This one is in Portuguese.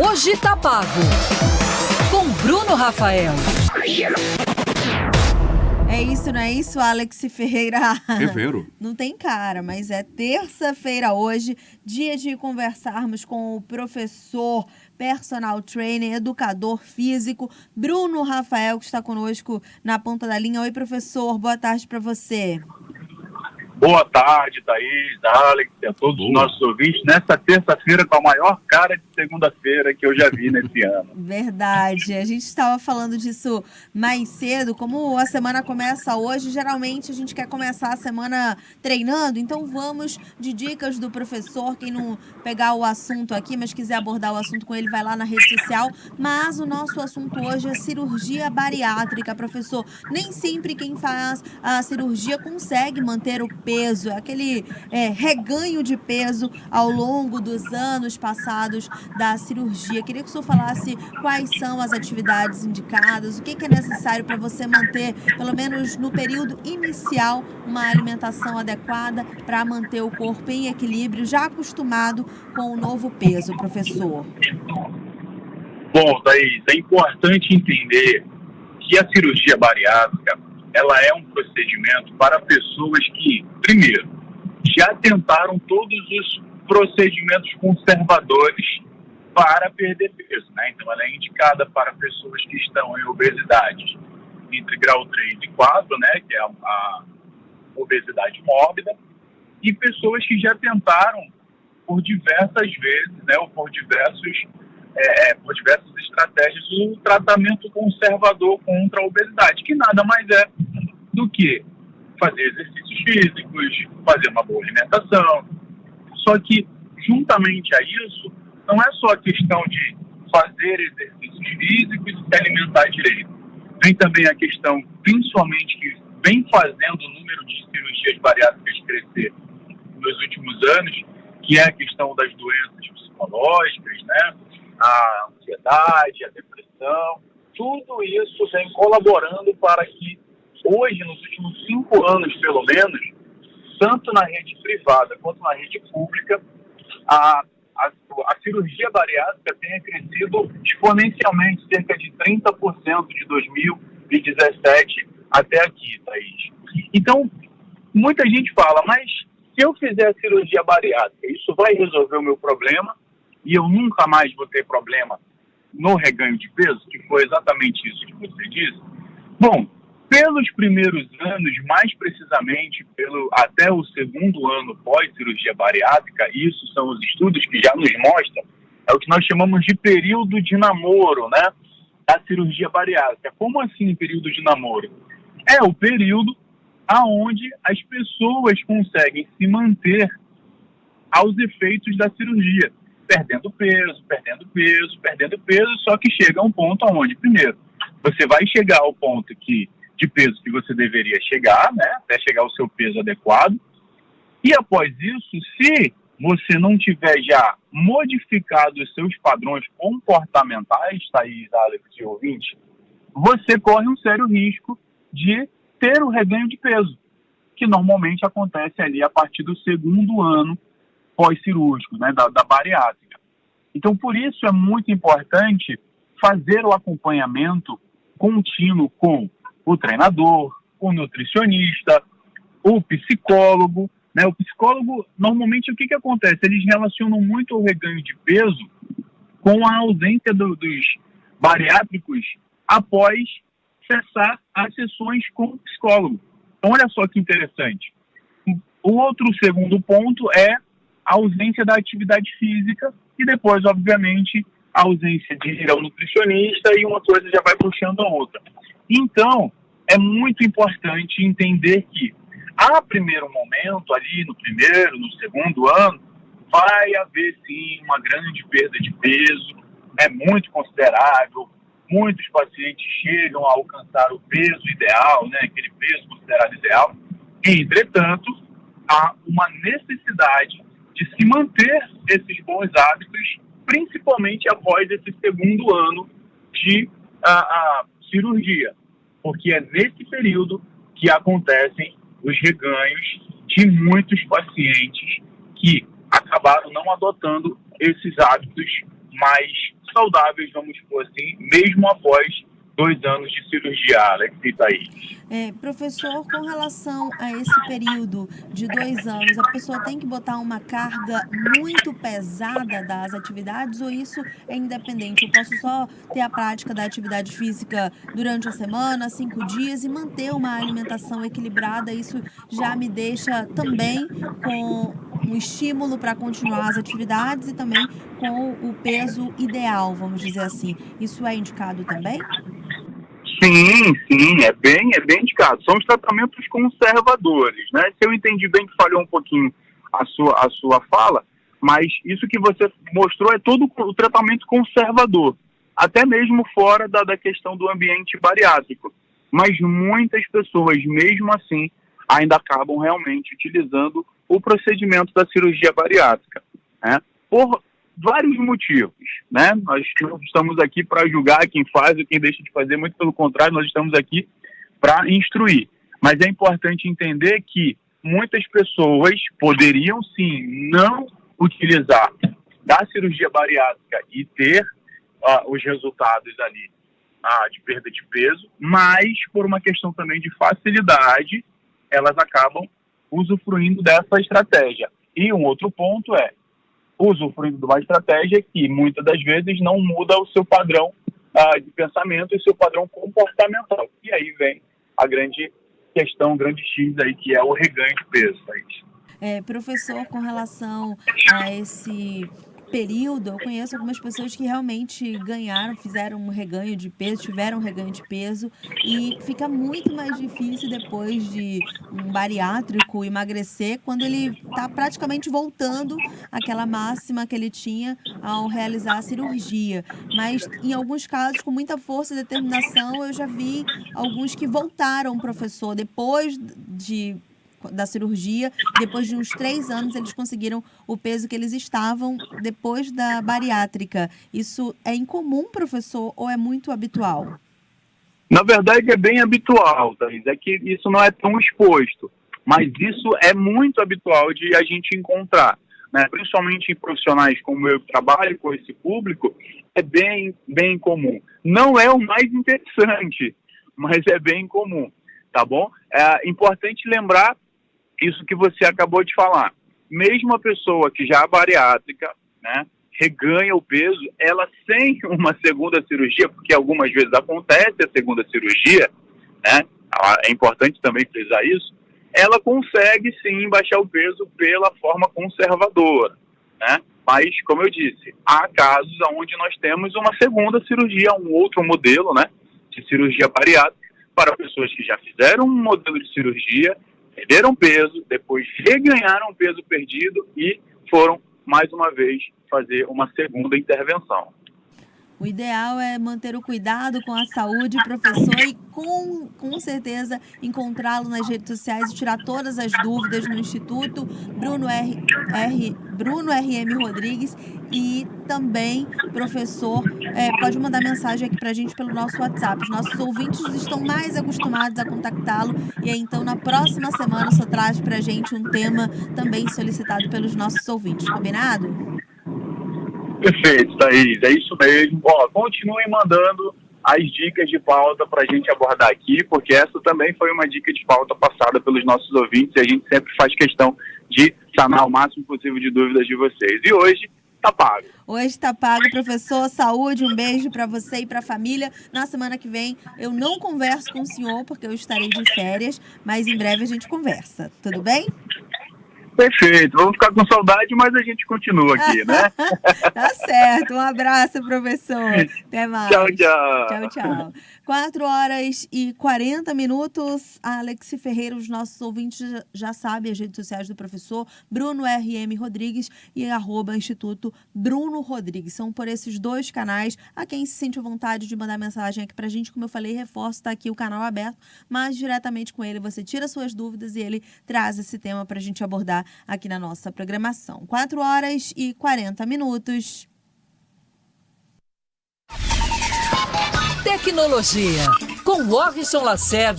Hoje tá pago. Com Bruno Rafael. É isso, não é isso, Alex Ferreira? Ferreiro. Não tem cara, mas é terça-feira hoje, dia de conversarmos com o professor, personal trainer, educador físico, Bruno Rafael, que está conosco na ponta da linha. Oi, professor, boa tarde para você. Boa tarde, Thaís, Alex e a todos os nossos ouvintes nessa terça-feira com a maior cara de segunda-feira que eu já vi nesse ano. Verdade, a gente estava falando disso mais cedo, como a semana começa hoje, geralmente a gente quer começar a semana treinando, então vamos de dicas do professor. Quem não pegar o assunto aqui, mas quiser abordar o assunto com ele, vai lá na rede social. Mas o nosso assunto hoje é cirurgia bariátrica, professor. Nem sempre quem faz a cirurgia consegue manter o peso, aquele reganho de peso ao longo dos anos passados da cirurgia. Queria que o senhor falasse quais são as atividades indicadas, o que é necessário para você manter, pelo menos no período inicial, uma alimentação adequada para manter o corpo em equilíbrio, já acostumado com o novo peso, professor. Bom, Thaís, é importante entender que a cirurgia bariátrica ela é um procedimento para pessoas que, primeiro, já tentaram todos os procedimentos conservadores para perder peso, né? Então, ela é indicada para pessoas que estão em obesidade entre grau 3 e 4, né? Que é a obesidade mórbida, e pessoas que já tentaram por diversas vezes, né? Ou por diversas estratégias, o tratamento conservador contra a obesidade, que nada mais é do que fazer exercícios físicos, fazer uma boa alimentação. Só que, juntamente a isso, não é só a questão de fazer exercícios físicos e se alimentar direito. Vem também a questão, principalmente, que vem fazendo o número de cirurgias bariátricas crescer nos últimos anos, que é a questão das doenças psicológicas, né? A ansiedade, a depressão. Tudo isso vem colaborando para que hoje, nos últimos 5 anos, pelo menos, tanto na rede privada quanto na rede pública, a cirurgia bariátrica tenha crescido exponencialmente, cerca de 30% de 2017 até aqui, Thaís. Então, muita gente fala, mas se eu fizer a cirurgia bariátrica, isso vai resolver o meu problema e eu nunca mais vou ter problema no reganho de peso, que foi exatamente isso que você disse? Bom, pelos primeiros anos, mais precisamente até o segundo ano pós-cirurgia bariátrica, isso são os estudos que já nos mostram, é o que nós chamamos de período de namoro, né, da cirurgia bariátrica. Como assim período de namoro? É o período aonde as pessoas conseguem se manter aos efeitos da cirurgia, perdendo peso, só que chega a um ponto aonde, primeiro, você vai chegar ao ponto de peso que você deveria chegar, né, até chegar ao seu peso adequado, e após isso, se você não tiver já modificado os seus padrões comportamentais, Thaís, Alex e ouvinte, você corre um sério risco de ter o reganho de peso, que normalmente acontece ali a partir do segundo ano pós-cirúrgico, né, da bariátrica. Então, por isso é muito importante fazer o acompanhamento contínuo com o treinador, o nutricionista, o psicólogo, né? O psicólogo, normalmente, o que acontece? Eles relacionam muito o reganho de peso com a ausência dos bariátricos após cessar as sessões com o psicólogo. Então, olha só que interessante. O outro segundo ponto é a ausência da atividade física e depois, obviamente, a ausência de ir ao nutricionista, e uma coisa já vai puxando a outra. Então, é muito importante entender que, a primeiro momento, ali no primeiro, no segundo ano, vai haver sim uma grande perda de peso, é muito considerável. Muitos pacientes chegam a alcançar o peso ideal, né, aquele peso considerado ideal. Entretanto, há uma necessidade de se manter esses bons hábitos, principalmente após esse segundo ano de cirurgia, porque é nesse período que acontecem os reganhos de muitos pacientes que acabaram não adotando esses hábitos mais saudáveis, vamos por assim, mesmo após 2 anos de cirurgia, Alex e Thaís. Professor, com relação a esse período de 2 anos, a pessoa tem que botar uma carga muito pesada das atividades ou isso é independente? Eu posso só ter a prática da atividade física durante a semana, 5 dias, e manter uma alimentação equilibrada? Isso já me deixa também com um estímulo para continuar as atividades e também com o peso ideal, vamos dizer assim. Isso é indicado também? Sim, é bem indicado. São os tratamentos conservadores, né? Se eu entendi bem que falhou um pouquinho a sua fala, mas isso que você mostrou é todo o tratamento conservador, até mesmo fora da questão do ambiente bariátrico. Mas muitas pessoas, mesmo assim, ainda acabam realmente utilizando o procedimento da cirurgia bariátrica, né? Por vários motivos, né? Nós não estamos aqui para julgar quem faz ou quem deixa de fazer, muito pelo contrário, nós estamos aqui para instruir. Mas é importante entender que muitas pessoas poderiam sim não utilizar da cirurgia bariátrica e ter os resultados ali de perda de peso, mas por uma questão também de facilidade, elas acabam usufruindo dessa estratégia. E um outro ponto é usufruindo de uma estratégia que muitas das vezes não muda o seu padrão de pensamento e o seu padrão comportamental. E aí vem a grande questão, o grande X aí, que é o reganho de peso. Professor, com relação a esse período, eu conheço algumas pessoas que realmente fizeram um reganho de peso, tiveram um reganho de peso, e fica muito mais difícil depois de um bariátrico emagrecer, quando ele está praticamente voltando àquela máxima que ele tinha ao realizar a cirurgia. Mas, em alguns casos, com muita força e determinação, eu já vi alguns que voltaram, professor, depois da cirurgia, depois de uns 3 anos, eles conseguiram o peso que eles estavam depois da bariátrica. Isso é incomum, professor, ou é muito habitual? Na verdade, é bem habitual, Thaís. É que isso não é tão exposto, mas isso é muito habitual de a gente encontrar, né? Principalmente em profissionais como eu, que trabalho com esse público, é bem comum. Não é o mais interessante, mas é bem comum, tá bom? É importante lembrar isso que você acabou de falar. Mesmo a pessoa que já é bariátrica, né, reganha o peso, ela sem uma segunda cirurgia, porque algumas vezes acontece a segunda cirurgia, né, é importante também frisar isso, ela consegue sim baixar o peso pela forma conservadora, né? Mas, como eu disse, há casos onde nós temos uma segunda cirurgia, um outro modelo, né, de cirurgia bariátrica, para pessoas que já fizeram um modelo de cirurgia, perderam peso, depois reganharam o peso perdido e foram, mais uma vez, fazer uma segunda intervenção. O ideal é manter o cuidado com a saúde, professor, e com certeza encontrá-lo nas redes sociais e tirar todas as dúvidas no Instituto Bruno R.M. Rodrigues. E também, professor, pode mandar mensagem aqui para a gente pelo nosso WhatsApp. Os nossos ouvintes estão mais acostumados a contactá-lo. E aí, então, na próxima semana, o senhor traz para a gente um tema também solicitado pelos nossos ouvintes. Combinado? Perfeito, Thaís, é isso mesmo. Continuem mandando as dicas de pauta para a gente abordar aqui, porque essa também foi uma dica de pauta passada pelos nossos ouvintes e a gente sempre faz questão de sanar o máximo possível de dúvidas de vocês. E hoje tá pago. Hoje tá pago, professor. Saúde, um beijo para você e para a família. Na semana que vem eu não converso com o senhor porque eu estarei de férias, mas em breve a gente conversa. Tudo bem? Perfeito, vamos ficar com saudade, mas a gente continua aqui, né? Tá certo, um abraço, professor. Até mais. Tchau, tchau. Tchau. 4h40. Alex Ferreira, os nossos ouvintes já sabem as redes sociais do professor Bruno R.M. Rodrigues e @Instituto Bruno Rodrigues. São por esses 2 canais. A quem se sente à vontade de mandar mensagem aqui pra gente, como eu falei, reforço, tá aqui o canal aberto, mas diretamente com ele você tira suas dúvidas e ele traz esse tema pra gente abordar aqui na nossa programação. 4h40. Tecnologia, com Morrison Lacerda.